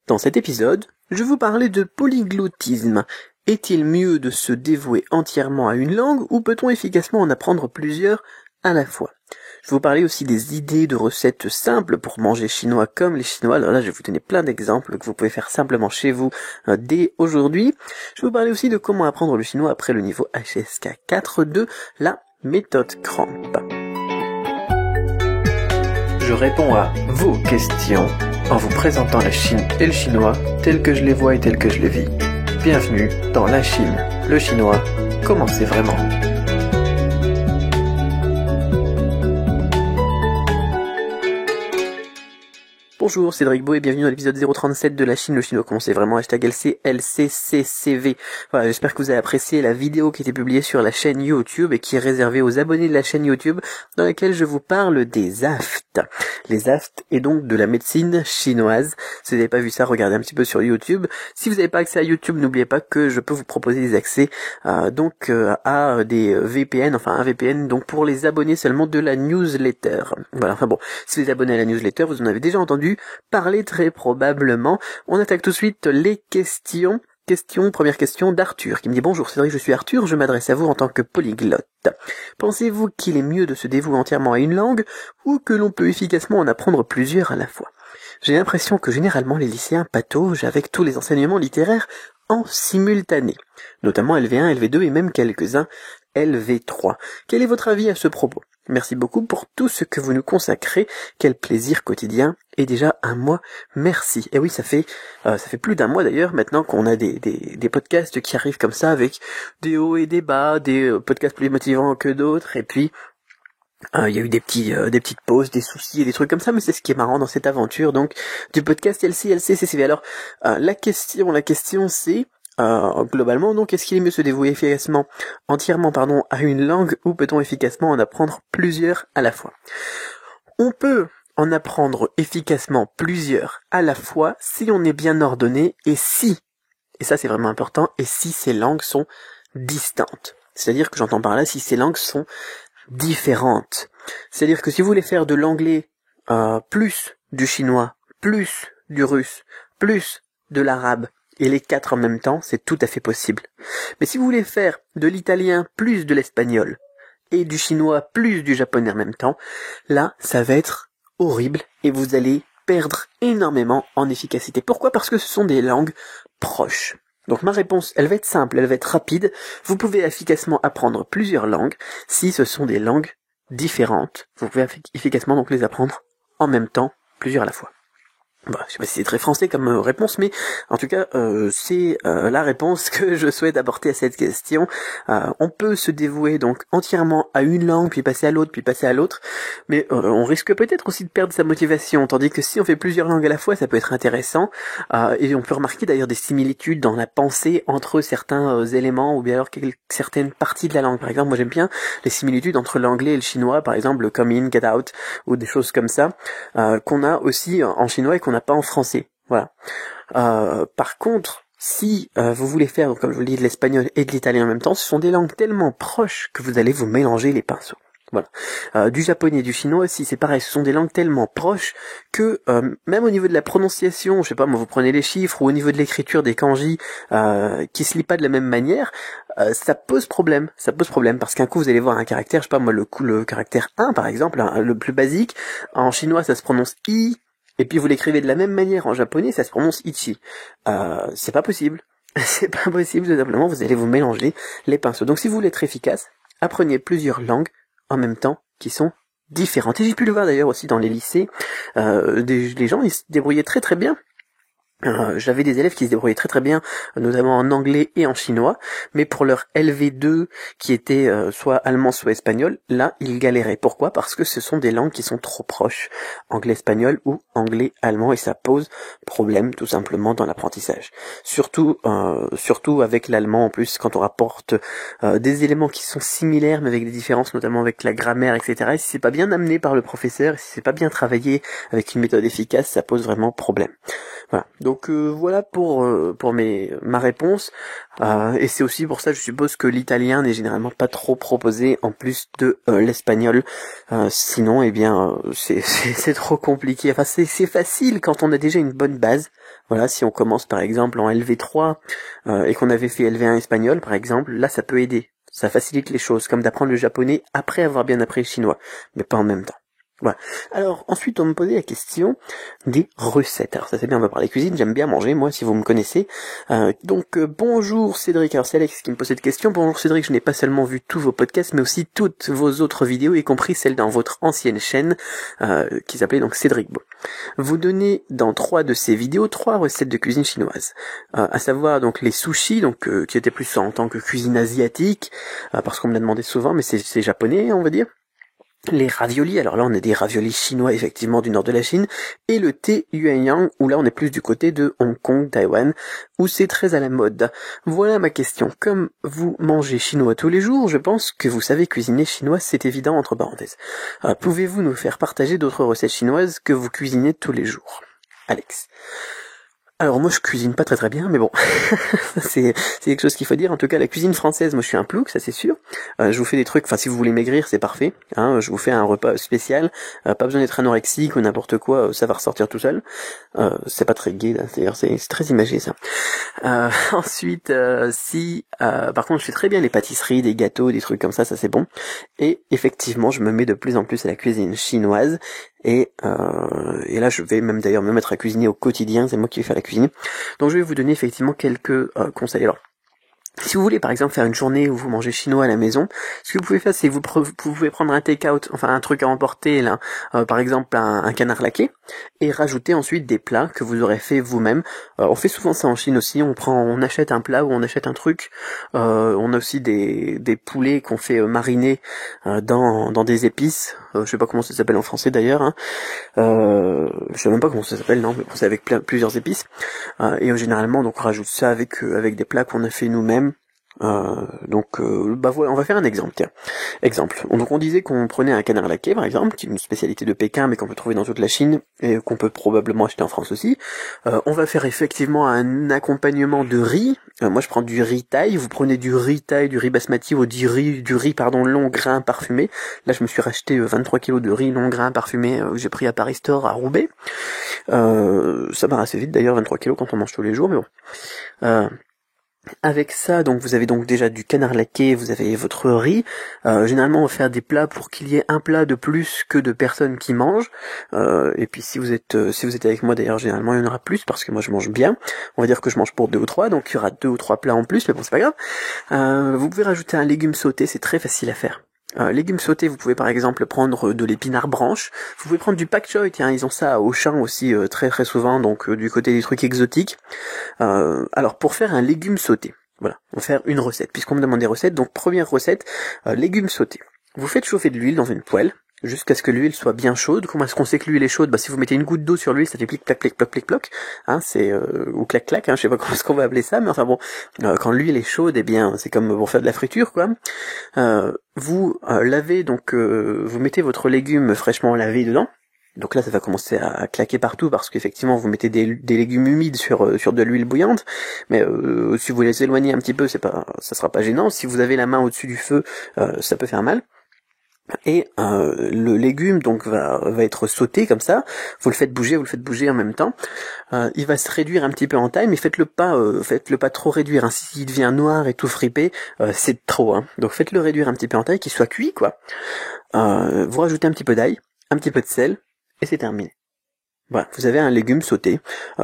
Dans cet épisode, je vais vous parler de polyglottisme. Est-il mieux de se dévouer entièrement à une langue ou peut-on efficacement en apprendre plusieurs à la fois? Je vais vous parler aussi des idées de recettes simples pour manger chinois comme les Chinois. Alors là, je vais vous donner plein d'exemples que vous pouvez faire simplement chez vous dès aujourd'hui. Je vais vous parler aussi de comment apprendre le chinois après le niveau HSK 4 de la méthode Cramp. Je réponds à vos questions en vous présentant la Chine et le chinois tels que je les vois et tels que je les vis. Bienvenue dans la Chine, le chinois, comment c'est vraiment. Bonjour, c'est Cédric Beau et bienvenue dans l'épisode 037 de la Chine, le chinois, comment c'est vraiment, #LCLCCCV. Voilà, j'espère que vous avez apprécié la vidéo qui a été publiée sur la chaîne YouTube et qui est réservée aux abonnés de la chaîne YouTube, dans laquelle je vous parle des aftes. Les aftes et donc de la médecine chinoise. Si vous n'avez pas vu ça, regardez un petit peu sur YouTube. Si vous n'avez pas accès à YouTube, n'oubliez pas que je peux vous proposer des accès à des VPN, enfin un VPN donc pour les abonnés seulement de la newsletter. Voilà, enfin bon, si vous êtes abonné à la newsletter, vous en avez déjà entendu parler très probablement. On attaque tout de suite les questions. Première question d'Arthur qui me dit: bonjour Cédric, je suis Arthur, je m'adresse à vous en tant que polyglotte. Pensez-vous qu'il est mieux de se dévouer entièrement à une langue ou que l'on peut efficacement en apprendre plusieurs à la fois? J'ai l'impression que généralement les lycéens pataugent avec tous les enseignements littéraires en simultané, notamment LV1, LV2 et même quelques-uns LV3. Quel est votre avis à ce propos? Merci beaucoup pour tout ce que vous nous consacrez. Quel plaisir quotidien. Et déjà un mois, merci. Et oui, ça fait plus d'un mois d'ailleurs maintenant qu'on a des podcasts qui arrivent comme ça avec des hauts et des bas, des podcasts plus motivants que d'autres. Et puis il y a eu des petites pauses, des soucis et des trucs comme ça, mais c'est ce qui est marrant dans cette aventure donc du podcast LCLCCCV. Alors la question c'est globalement, donc, est-ce qu'il est mieux se dévouer entièrement à une langue ou peut-on efficacement en apprendre plusieurs à la fois? On peut en apprendre efficacement plusieurs à la fois si on est bien ordonné et ça c'est vraiment important, et si ces langues sont distantes. C'est-à-dire que j'entends par là si ces langues sont différentes. C'est-à-dire que si vous voulez faire de l'anglais plus du chinois, plus du russe, plus de l'arabe, et les quatre en même temps, c'est tout à fait possible. Mais si vous voulez faire de l'italien plus de l'espagnol, et du chinois plus du japonais en même temps, là, ça va être horrible, et vous allez perdre énormément en efficacité. Pourquoi? Parce que ce sont des langues proches. Donc ma réponse, elle va être simple, elle va être rapide. Vous pouvez efficacement apprendre plusieurs langues si ce sont des langues différentes. Vous pouvez efficacement donc les apprendre en même temps, plusieurs à la fois. Bon, je sais pas si c'est très français comme réponse, mais en tout cas, c'est la réponse que je souhaite apporter à cette question. On peut se dévouer donc entièrement à une langue, puis passer à l'autre, mais on risque peut-être aussi de perdre sa motivation, tandis que si on fait plusieurs langues à la fois, ça peut être intéressant, et on peut remarquer d'ailleurs des similitudes dans la pensée entre certains éléments, ou bien alors certaines parties de la langue. Par exemple, moi j'aime bien les similitudes entre l'anglais et le chinois, par exemple le come in, get out, ou des choses comme ça, qu'on a aussi en chinois et qu'on n'a pas en français. Voilà. Par contre, si vous voulez faire, comme je vous le dis, de l'espagnol et de l'italien en même temps, ce sont des langues tellement proches que vous allez vous mélanger les pinceaux. Voilà. Du japonais et du chinois aussi, c'est pareil, ce sont des langues tellement proches que même au niveau de la prononciation, je sais pas, moi vous prenez les chiffres, ou au niveau de l'écriture des kanji qui se lit pas de la même manière, ça pose problème parce qu'un coup vous allez voir un caractère, je sais pas moi, le caractère 1 par exemple, le plus basique, en chinois ça se prononce i, et puis vous l'écrivez de la même manière en japonais, ça se prononce ichi. C'est pas possible. C'est pas possible, tout simplement, vous allez vous mélanger les pinceaux. Donc si vous voulez être efficace, apprenez plusieurs langues en même temps qui sont différentes. Et j'ai pu le voir d'ailleurs aussi dans les lycées, les gens ils se débrouillaient très très bien. J'avais des élèves qui se débrouillaient très très bien, notamment en anglais et en chinois, mais pour leur LV2 qui était soit allemand soit espagnol, là ils galéraient. Pourquoi? Parce que ce sont des langues qui sont trop proches, anglais-espagnol ou anglais-allemand, et ça pose problème tout simplement dans l'apprentissage. Surtout avec l'allemand en plus, quand on rapporte des éléments qui sont similaires mais avec des différences, notamment avec la grammaire, etc. Et si c'est pas bien amené par le professeur, et si c'est pas bien travaillé avec une méthode efficace, ça pose vraiment problème. Voilà. Donc voilà pour ma réponse. Et c'est aussi pour ça, je suppose, que l'italien n'est généralement pas trop proposé en plus de l'espagnol. Sinon, eh bien, c'est trop compliqué. Enfin, c'est facile quand on a déjà une bonne base. Voilà, si on commence par exemple en LV3 et qu'on avait fait LV1 espagnol, par exemple, là, ça peut aider. Ça facilite les choses, comme d'apprendre le japonais après avoir bien appris le chinois, mais pas en même temps. Voilà. Alors ensuite on me posait la question des recettes. Alors ça c'est bien, on va parler cuisine, j'aime bien manger moi si vous me connaissez. Bonjour Cédric, alors c'est Alex qui me pose cette question. Bonjour Cédric, je n'ai pas seulement vu tous vos podcasts mais aussi toutes vos autres vidéos, y compris celle dans votre ancienne chaîne qui s'appelait donc Cédric Beau. Vous donnez dans 3 de ces vidéos 3 recettes de cuisine chinoise, à savoir donc les sushis, donc qui étaient plus en tant que cuisine asiatique, parce qu'on me l'a demandé souvent, mais c'est japonais on va dire. Les raviolis, alors là on est des raviolis chinois effectivement du nord de la Chine, et le thé yuanyang, où là on est plus du côté de Hong Kong, Taïwan, où c'est très à la mode. Voilà ma question. Comme vous mangez chinois tous les jours, je pense que vous savez cuisiner chinois, c'est évident entre parenthèses. Pouvez-vous nous faire partager d'autres recettes chinoises que vous cuisinez tous les jours? Alex. Alors moi je cuisine pas très bien, mais bon, c'est quelque chose qu'il faut dire. En tout cas la cuisine française, moi je suis un plouc, ça c'est sûr. Je vous fais des trucs, enfin si vous voulez maigrir c'est parfait, hein, je vous fais un repas spécial, pas besoin d'être anorexique ou n'importe quoi, ça va ressortir tout seul. C'est pas très gai là, c'est très imagé ça. Ensuite, par contre je fais très bien les pâtisseries, des gâteaux, des trucs comme ça c'est bon. Et effectivement je me mets de plus en plus à la cuisine chinoise. Et là je vais même d'ailleurs me mettre à cuisiner au quotidien, c'est moi qui vais faire la cuisine. Donc je vais vous donner effectivement quelques conseils. Alors, si vous voulez par exemple faire une journée où vous mangez chinois à la maison, ce que vous pouvez faire c'est vous pouvez prendre un take-out, enfin un truc à emporter là, par exemple un canard laqué, et rajouter ensuite des plats que vous aurez fait vous-même. On fait souvent ça en Chine aussi, on achète un plat ou on achète un truc. On a aussi des poulets qu'on fait mariner dans des épices. Je sais pas comment ça s'appelle en français d'ailleurs. Hein. Je sais même pas comment ça s'appelle, non, mais c'est avec plusieurs épices. Et généralement donc on rajoute ça avec des plats qu'on a fait nous-mêmes. Voilà, on va faire un exemple, tiens. Exemple. Donc on disait qu'on prenait un canard laqué, par exemple, qui est une spécialité de Pékin, mais qu'on peut trouver dans toute la Chine, et qu'on peut probablement acheter en France aussi. On va faire effectivement un accompagnement de riz. Moi je prends du riz thaï, vous prenez du riz thaï, du riz basmati ou du riz long grain parfumé. Là je me suis racheté 23 kilos de riz long grain parfumé que j'ai pris à Paris Store à Roubaix. Ça part assez vite d'ailleurs, 23 kilos quand on mange tous les jours, mais bon. Avec ça, donc vous avez donc déjà du canard laqué, vous avez votre riz. Généralement, on va faire des plats pour qu'il y ait un plat de plus que de personnes qui mangent. Et puis si vous êtes avec moi d'ailleurs, généralement il y en aura plus parce que moi je mange bien. On va dire que je mange pour 2 ou 3, donc il y aura 2 ou 3 plats en plus, mais bon c'est pas grave. Vous pouvez rajouter un légume sauté, c'est très facile à faire. Légumes sautés, vous pouvez par exemple prendre de l'épinard branche, vous pouvez prendre du pak choi, tiens, ils ont ça à Auchan aussi très très souvent, donc du côté des trucs exotiques. Alors pour faire un légume sauté, voilà, on va faire une recette, puisqu'on me demande des recettes, donc première recette, légumes sautés. Vous faites chauffer de l'huile dans une poêle, jusqu'à ce que l'huile soit bien chaude. Comment est-ce qu'on sait que l'huile est chaude? Si vous mettez une goutte d'eau sur l'huile, ça fait plic plac plic ploc plic ploc, hein, ou clac clac, hein, je sais pas comment est-ce qu'on va appeler ça, mais enfin bon, quand l'huile est chaude, eh bien c'est comme pour faire de la friture quoi. Vous lavez donc, vous mettez votre légume fraîchement lavé dedans. Donc là, ça va commencer à claquer partout parce qu'effectivement, vous mettez des légumes humides sur de l'huile bouillante. Mais si vous les éloignez un petit peu, ça sera pas gênant. Si vous avez la main au-dessus du feu, ça peut faire mal. Et le légume donc va être sauté comme ça. Vous le faites bouger en même temps. Il va se réduire un petit peu en taille, mais faites-le pas trop réduire. Hein. S'il devient noir et tout fripé, c'est trop. Hein. Donc faites-le réduire un petit peu en taille, qu'il soit cuit quoi. Vous rajoutez un petit peu d'ail, un petit peu de sel, et c'est terminé. Voilà, vous avez un légume sauté,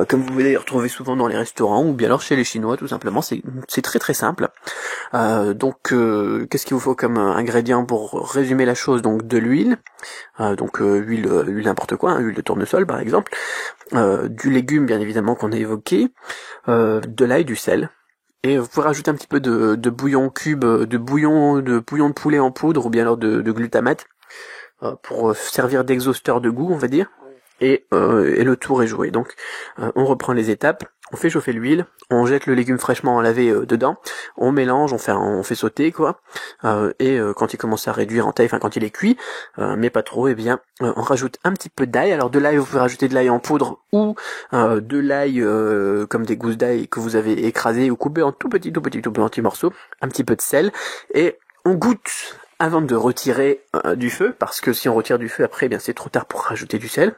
comme vous pouvez d'ailleurs trouver souvent dans les restaurants ou bien alors chez les Chinois tout simplement. C'est très très simple. Qu'est-ce qu'il vous faut comme ingrédient pour résumer la chose? Donc de l'huile, huile n'importe quoi, hein, huile de tournesol par exemple, du légume bien évidemment qu'on a évoqué, de l'ail, du sel. Et vous pouvez rajouter un petit peu de bouillon cube, de bouillon de poulet en poudre ou bien alors de glutamate pour servir d'exhausteur de goût, on va dire. et le tour est joué. Donc on reprend les étapes, on fait chauffer l'huile, on jette le légume fraîchement lavé dedans, on mélange, on fait sauter quoi, et quand il commence à réduire en taille, enfin quand il est cuit, mais pas trop, et bien on rajoute un petit peu d'ail. Alors de l'ail, vous pouvez rajouter de l'ail en poudre ou de l'ail comme des gousses d'ail que vous avez écrasé ou coupé en tout petits morceaux, un petit peu de sel, et on goûte avant de retirer du feu, parce que si on retire du feu après, eh bien c'est trop tard pour rajouter du sel.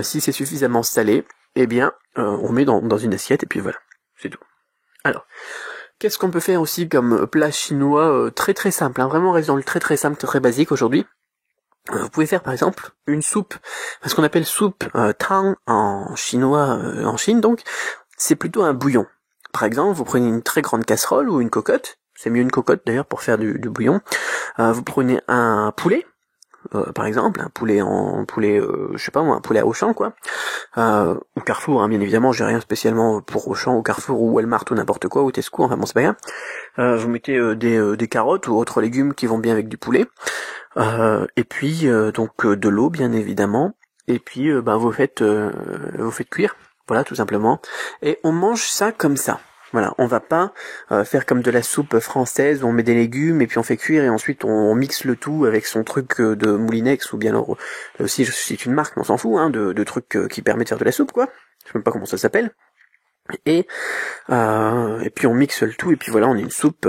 Si c'est suffisamment salé, eh bien on met dans une assiette et puis voilà, c'est tout. Alors, qu'est-ce qu'on peut faire aussi comme plat chinois très très simple, hein, vraiment reste dans le très très simple, très basique aujourd'hui. Vous pouvez faire par exemple une soupe, ce qu'on appelle soupe tang en chinois, en Chine donc, c'est plutôt un bouillon. Par exemple, vous prenez une très grande casserole ou une cocotte, c'est mieux une cocotte d'ailleurs pour faire du bouillon. Vous prenez un poulet, par exemple, un poulet je sais pas moi, un poulet à Auchan quoi, ou Carrefour, hein, bien évidemment, j'ai rien spécialement pour Auchan ou Carrefour ou Walmart ou n'importe quoi, ou Tesco, enfin bon c'est pas grave. Vous mettez des carottes ou autres légumes qui vont bien avec du poulet, et puis donc de l'eau bien évidemment, et puis vous faites cuire, voilà tout simplement, et on mange ça comme ça. Voilà, on va pas faire comme de la soupe française où on met des légumes et puis on fait cuire et ensuite on mixe le tout avec son truc de Moulinex, ou bien alors là aussi c'est une marque, mais on s'en fout, hein, de trucs qui permettent de faire de la soupe quoi. Je sais même pas comment ça s'appelle. Et puis on mixe le tout et puis voilà, on a une soupe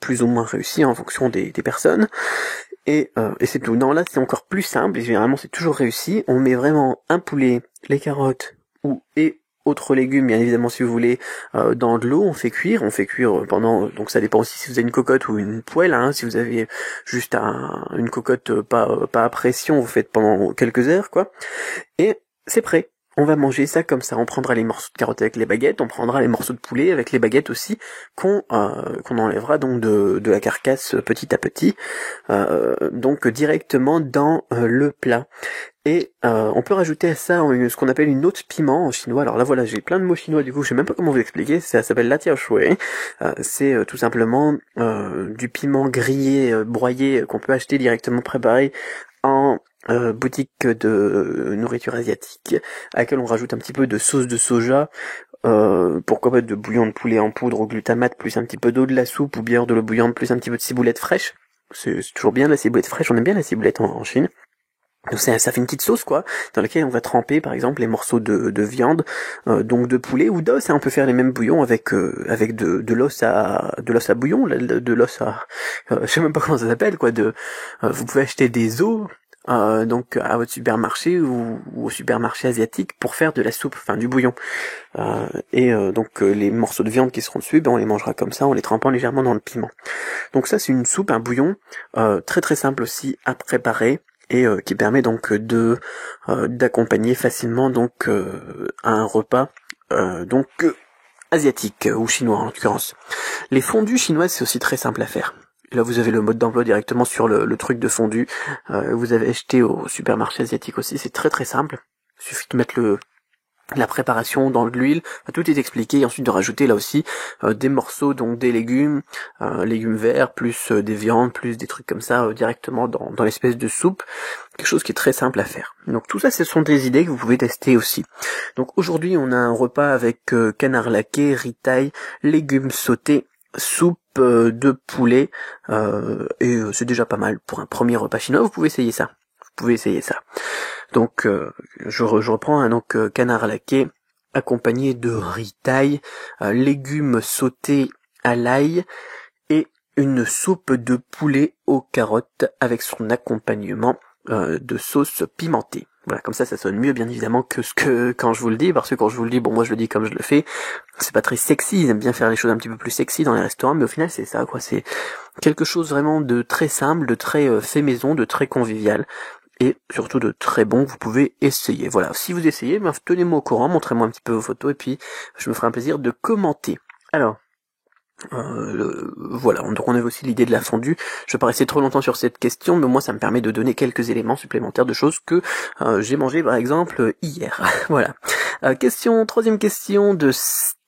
plus ou moins réussie en fonction des personnes. Et c'est tout. Non, là c'est encore plus simple et généralement c'est toujours réussi. On met vraiment un poulet, les carottes et autres légumes, bien évidemment si vous voulez, dans de l'eau, on fait cuire pendant, donc ça dépend aussi si vous avez une cocotte ou une poêle, hein, si vous avez juste une cocotte pas à pression, vous faites pendant quelques heures, quoi, et c'est prêt. On va manger ça comme ça, on prendra les morceaux de carottes avec les baguettes, on prendra les morceaux de poulet avec les baguettes aussi, qu'on enlèvera donc de la carcasse petit à petit, donc directement dans le plat. Et on peut rajouter à ça ce qu'on appelle une note de piment en chinois. Alors là voilà, j'ai plein de mots chinois du coup, je sais même pas comment vous expliquer, ça s'appelle la tia shui. C'est tout simplement du piment grillé, broyé, qu'on peut acheter directement préparé en boutique de nourriture asiatique, à laquelle on rajoute un petit peu de sauce de soja, pourquoi pas de bouillon de poulet en poudre au glutamate, plus un petit peu d'eau de la soupe, ou bien de l'eau bouillante, plus un petit peu de ciboulette fraîche. C'est toujours bien la ciboulette fraîche, on aime bien la ciboulette en Chine. Donc ça fait une petite sauce quoi, dans laquelle on va tremper par exemple les morceaux de viande, donc de poulet ou d'os, hein, on peut faire les mêmes bouillons avec de l'os à bouillon, de l'os à je sais même pas comment ça s'appelle quoi, vous pouvez acheter des os donc à votre supermarché ou au supermarché asiatique pour faire de la soupe, enfin du bouillon. Donc les morceaux de viande qui seront dessus, on les mangera comme ça en les trempant légèrement dans le piment. Donc ça c'est une soupe, un bouillon très très simple aussi à préparer et qui permet donc d'accompagner facilement donc un repas asiatique ou chinois en l'occurrence. Les fondues chinoises c'est aussi très simple à faire. Là, vous avez le mode d'emploi directement sur le truc de fondu. Vous avez acheté au supermarché asiatique aussi. C'est très très simple. Il suffit de mettre la préparation dans de l'huile. Tout est expliqué. Et ensuite de rajouter là aussi des morceaux, donc des légumes verts, plus des viandes, plus des trucs comme ça directement dans l'espèce de soupe. Quelque chose qui est très simple à faire. Donc tout ça, ce sont des idées que vous pouvez tester aussi. Donc aujourd'hui, on a un repas avec canard laqué, riz thaï, légumes sautés, soupe de poulet, et c'est déjà pas mal pour un premier repas chinois. Vous pouvez essayer ça. Donc je reprends, hein, donc canard laqué accompagné de riz thaï, légumes sautés à l'ail et une soupe de poulet aux carottes avec son accompagnement de sauce pimentée. Voilà, comme ça sonne mieux bien évidemment que quand je vous le dis, parce que quand je vous le dis, moi je le dis comme je le fais, c'est pas très sexy, ils aiment bien faire les choses un petit peu plus sexy dans les restaurants, mais au final c'est ça quoi, c'est quelque chose vraiment de très simple, de très fait maison, de très convivial, et surtout de très bon que vous pouvez essayer. Voilà, si vous essayez, tenez-moi au courant, montrez-moi un petit peu vos photos, et puis je me ferai un plaisir de commenter. Alors, voilà, donc on avait aussi l'idée de la fondue. Je vais pas rester trop longtemps sur cette question, mais moi ça me permet de donner quelques éléments supplémentaires de choses que j'ai mangé par exemple hier. Voilà. Troisième question de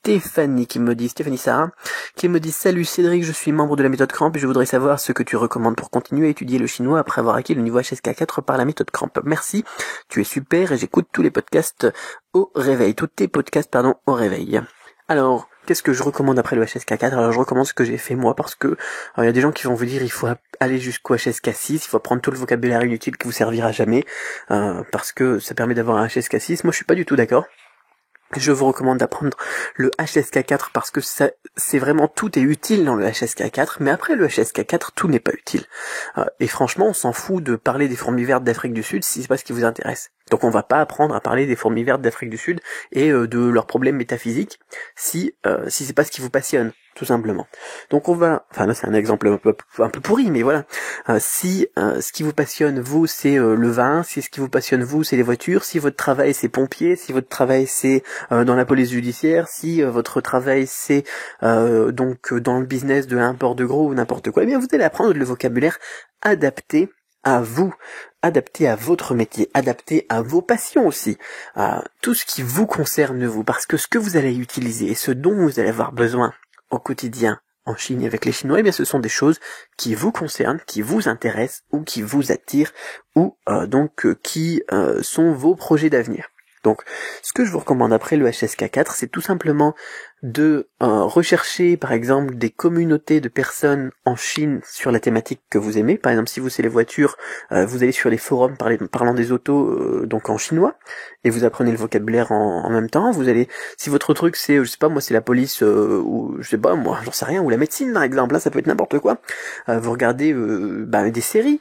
Stéphanie Sarah, qui me dit: salut Cédric, je suis membre de la méthode Cramp et je voudrais savoir ce que tu recommandes pour continuer à étudier le chinois après avoir acquis le niveau HSK4 par la méthode Cramp. Merci, tu es super et j'écoute tous les podcasts au réveil, tous tes podcasts au réveil. Alors, qu'est-ce que je recommande après le HSK4? Alors je recommande ce que j'ai fait moi, parce que il y a des gens qui vont vous dire il faut aller jusqu'au HSK6, il faut apprendre tout le vocabulaire inutile qui vous servira jamais, parce que ça permet d'avoir un HSK6. Moi je suis pas du tout d'accord. Je vous recommande d'apprendre le HSK4 parce que ça, c'est vraiment, tout est utile dans le HSK4, mais après le HSK4, tout n'est pas utile. Et franchement, on s'en fout de parler des fourmis vertes d'Afrique du Sud si c'est pas ce qui vous intéresse. Donc on va pas apprendre à parler des fourmis vertes d'Afrique du Sud et de leurs problèmes métaphysiques si c'est pas ce qui vous passionne, tout simplement. Donc on va, enfin là c'est un exemple un peu pourri, mais voilà. Si ce qui vous passionne vous c'est le vin, si ce qui vous passionne vous c'est les voitures, si votre travail c'est pompier, si votre travail c'est dans la police judiciaire, si votre travail c'est donc dans le business de l'import de gros ou n'importe quoi, eh bien vous allez apprendre le vocabulaire adapté à vous, adapté à votre métier, adapté à vos passions aussi, à tout ce qui vous concerne vous, parce que ce que vous allez utiliser et ce dont vous allez avoir besoin au quotidien en Chine et avec les Chinois, eh bien ce sont des choses qui vous concernent, qui vous intéressent ou qui vous attirent ou qui sont vos projets d'avenir. Donc, ce que je vous recommande après le HSK4, c'est tout simplement de rechercher, par exemple, des communautés de personnes en Chine sur la thématique que vous aimez. Par exemple, si vous c'est les voitures, vous allez sur les forums parlant des autos, donc en chinois, et vous apprenez le vocabulaire en même temps. Vous allez, si votre truc c'est, je sais pas moi, c'est la police ou je sais pas moi, j'en sais rien, ou la médecine par exemple, là ça peut être n'importe quoi. Vous regardez des séries.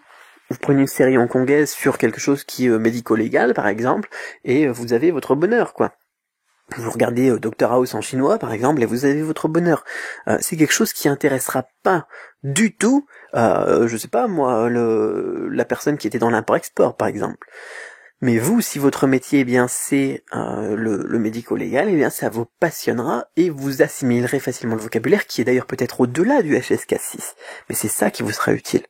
Vous prenez une série hongkongaise sur quelque chose qui est médico-légal, par exemple, et vous avez votre bonheur, quoi. Vous regardez Dr House en chinois, par exemple, et vous avez votre bonheur. C'est quelque chose qui intéressera pas du tout, je sais pas moi, la personne qui était dans l'import-export, par exemple. Mais vous, si votre métier, eh bien, c'est le médico-légal, eh bien, ça vous passionnera et vous assimilerez facilement le vocabulaire, qui est d'ailleurs peut-être au-delà du HSK6. Mais c'est ça qui vous sera utile.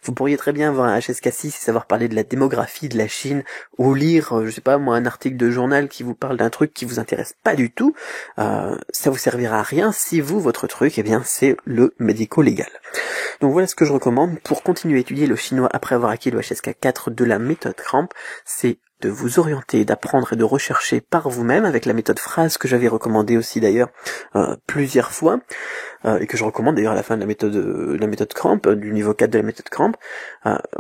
Vous pourriez très bien avoir un HSK6 et savoir parler de la démographie de la Chine, ou lire, je sais pas moi, un article de journal qui vous parle d'un truc qui vous intéresse pas du tout. Ça vous servira à rien si vous, votre truc, eh bien, c'est le médico-légal. Donc voilà ce que je recommande pour continuer à étudier le chinois après avoir acquis le HSK4 de la méthode Cramp, c'est de vous orienter, d'apprendre et de rechercher par vous-même avec la méthode phrase que j'avais recommandée aussi d'ailleurs plusieurs fois, et que je recommande d'ailleurs à la fin de la méthode Cramp, du niveau 4 de la méthode Cramp.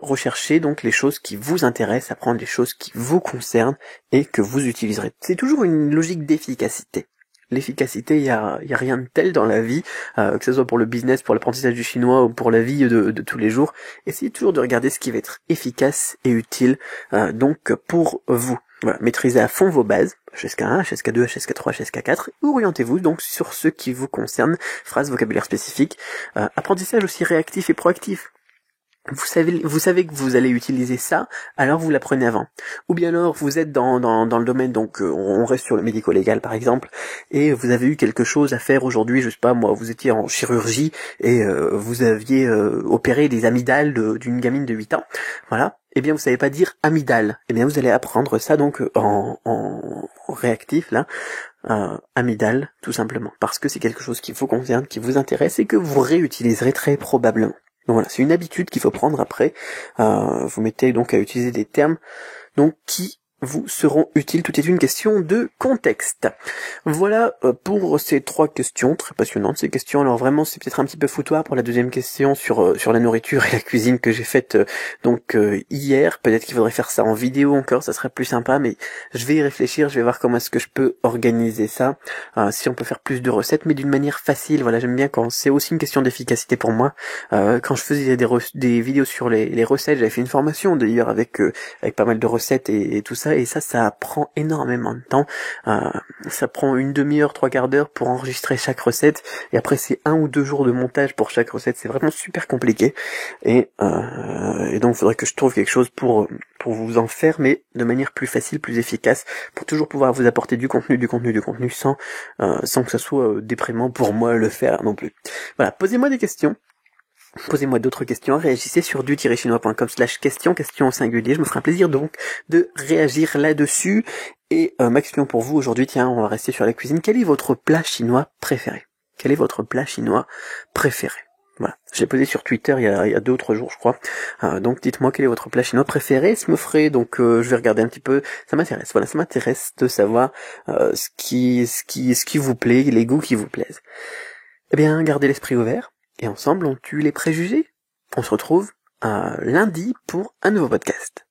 Recherchez donc les choses qui vous intéressent, apprendre les choses qui vous concernent et que vous utiliserez. C'est toujours une logique d'efficacité. L'efficacité, il y a rien de tel dans la vie, que ce soit pour le business, pour l'apprentissage du chinois ou pour la vie de tous les jours. Essayez toujours de regarder ce qui va être efficace et utile donc pour vous. Voilà, maîtrisez à fond vos bases, HSK1, HSK2, HSK3, HSK4, orientez-vous donc sur ce qui vous concerne, phrases, vocabulaire spécifique, apprentissage aussi réactif et proactif. Vous savez que vous allez utiliser ça, alors vous l'apprenez avant. Ou bien alors vous êtes dans le domaine, donc on reste sur le médico-légal par exemple, et vous avez eu quelque chose à faire aujourd'hui, je sais pas moi, vous étiez en chirurgie et vous aviez opéré les amygdales d'une gamine de 8 ans, voilà. Eh bien vous savez pas dire amygdale, eh bien vous allez apprendre ça donc en réactif là, amygdale tout simplement, parce que c'est quelque chose qui vous concerne, qui vous intéresse et que vous réutiliserez très probablement. Donc voilà, c'est une habitude qu'il faut prendre après. Vous mettez donc à utiliser des termes donc qui vous seront utiles. Tout est une question de contexte. Voilà pour ces 3 questions très passionnantes. Ces questions, alors vraiment, c'est peut-être un petit peu foutoir pour la deuxième question sur la nourriture et la cuisine que j'ai faite hier. Peut-être qu'il faudrait faire ça en vidéo encore, ça serait plus sympa, mais je vais y réfléchir, je vais voir comment est-ce que je peux organiser ça. Si on peut faire plus de recettes, mais d'une manière facile. Voilà, j'aime bien quand c'est aussi une question d'efficacité pour moi. Quand je faisais des vidéos sur les recettes, j'avais fait une formation d'ailleurs avec pas mal de recettes et tout ça. Et ça prend énormément de temps. Ça prend une demi-heure, 3/4 d'heure pour enregistrer chaque recette. Et après, c'est 1 ou 2 jours de montage pour chaque recette. C'est vraiment super compliqué. Et donc, il faudrait que je trouve quelque chose pour vous en faire, mais de manière plus facile, plus efficace, pour toujours pouvoir vous apporter du contenu sans que ça soit déprimant pour moi le faire non plus. Voilà, posez-moi des questions. Posez-moi d'autres questions, réagissez sur du-chinois.com/question, question au singulier. Je me ferai un plaisir donc de réagir là-dessus. Et ma question pour vous aujourd'hui, tiens, on va rester sur la cuisine. Quel est votre plat chinois préféré? Quel est votre plat chinois préféré? Voilà, je l'ai posé sur Twitter il y a 2 ou 3 jours, je crois. Donc dites-moi quel est votre plat chinois préféré. Ça me ferait donc, je vais regarder un petit peu. Ça m'intéresse. Voilà, ça m'intéresse de savoir ce qui vous plaît, les goûts qui vous plaisent. Eh bien, gardez l'esprit ouvert. Et ensemble, on tue les préjugés. On se retrouve lundi pour un nouveau podcast.